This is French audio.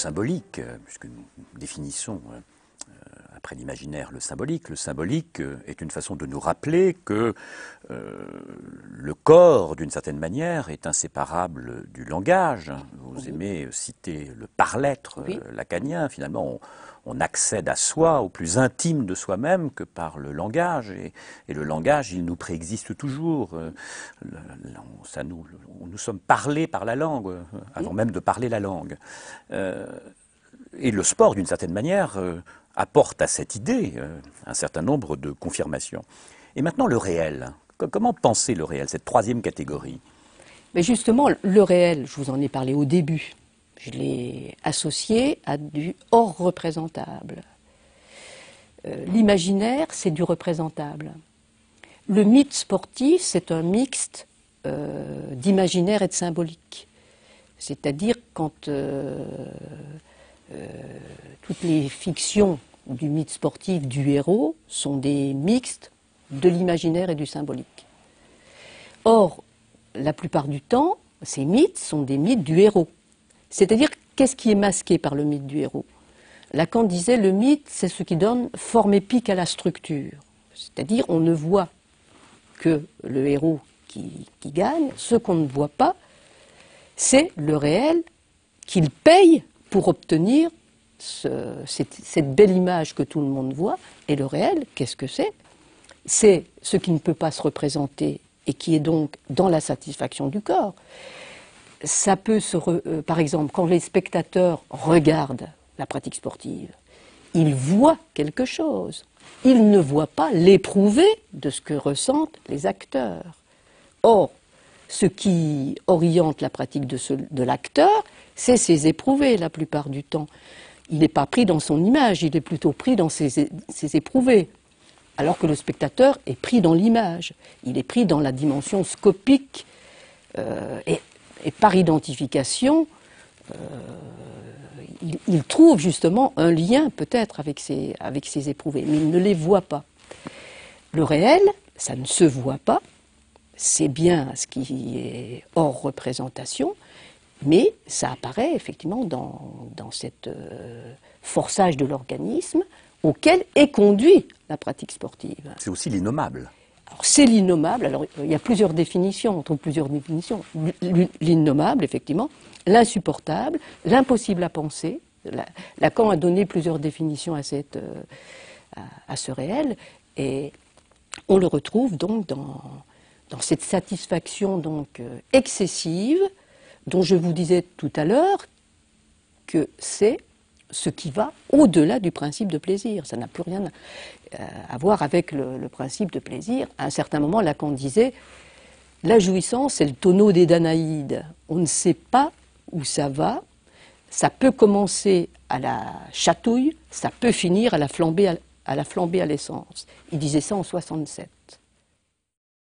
symbolique, puisque nous définissons après l'imaginaire le symbolique est une façon de nous rappeler que le corps, d'une certaine manière, est inséparable du langage. Vous aimez citer le par-l'être lacanien. Finalement, on accède à soi, au plus intime de soi-même, que par le langage. Et le langage, il nous préexiste toujours. Nous sommes parlés par la langue, avant même de parler la langue. Et le sport, d'une certaine manière, apporte à cette idée un certain nombre de confirmations. Et maintenant, le réel. Comment penser le réel, cette troisième catégorie? Mais justement, le réel, je vous en ai parlé au début, je l'ai associé à du hors représentable. L'imaginaire, c'est du représentable. Le mythe sportif, c'est un mixte d'imaginaire et de symbolique. C'est-à-dire quand toutes les fictions du mythe sportif du héros sont des mixtes de l'imaginaire et du symbolique. Or, la plupart du temps, ces mythes sont des mythes du héros. C'est-à-dire, qu'est-ce qui est masqué par le mythe du héros? Lacan disait, le mythe, c'est ce qui donne forme épique à la structure. C'est-à-dire, on ne voit que le héros qui gagne. Ce qu'on ne voit pas, c'est le réel qu'il paye pour obtenir cette belle image que tout le monde voit. Et le réel, qu'est-ce que c'est? C'est ce qui ne peut pas se représenter et qui est donc dans la satisfaction du corps. Ça peut par exemple, quand les spectateurs regardent la pratique sportive, ils voient quelque chose. Ils ne voient pas l'éprouvé de ce que ressentent les acteurs. Or, ce qui oriente la pratique de l'acteur, c'est ses éprouvés la plupart du temps. Il n'est pas pris dans son image, il est plutôt pris dans ses éprouvés. Alors que le spectateur est pris dans l'image, il est pris dans la dimension scopique et par identification, il trouve justement un lien peut-être avec ses éprouvés, mais il ne les voit pas. Le réel, ça ne se voit pas, c'est bien ce qui est hors représentation, mais ça apparaît effectivement dans cette forçage de l'organisme auquel est conduit la pratique sportive. C'est aussi l'innommable. Alors c'est l'innommable, alors il y a plusieurs définitions, on trouve plusieurs définitions. L'innommable, effectivement, l'insupportable, l'impossible à penser. Lacan a donné plusieurs définitions à ce réel, et on le retrouve donc dans cette satisfaction donc excessive, dont je vous disais tout à l'heure que c'est ce qui va au-delà du principe de plaisir. Ça n'a plus rien à voir avec le principe de plaisir. À un certain moment, Lacan disait « La jouissance, c'est le tonneau des Danaïdes. On ne sait pas où ça va. Ça peut commencer à la chatouille, ça peut finir à la flambée à l'essence. » Il disait ça en 67.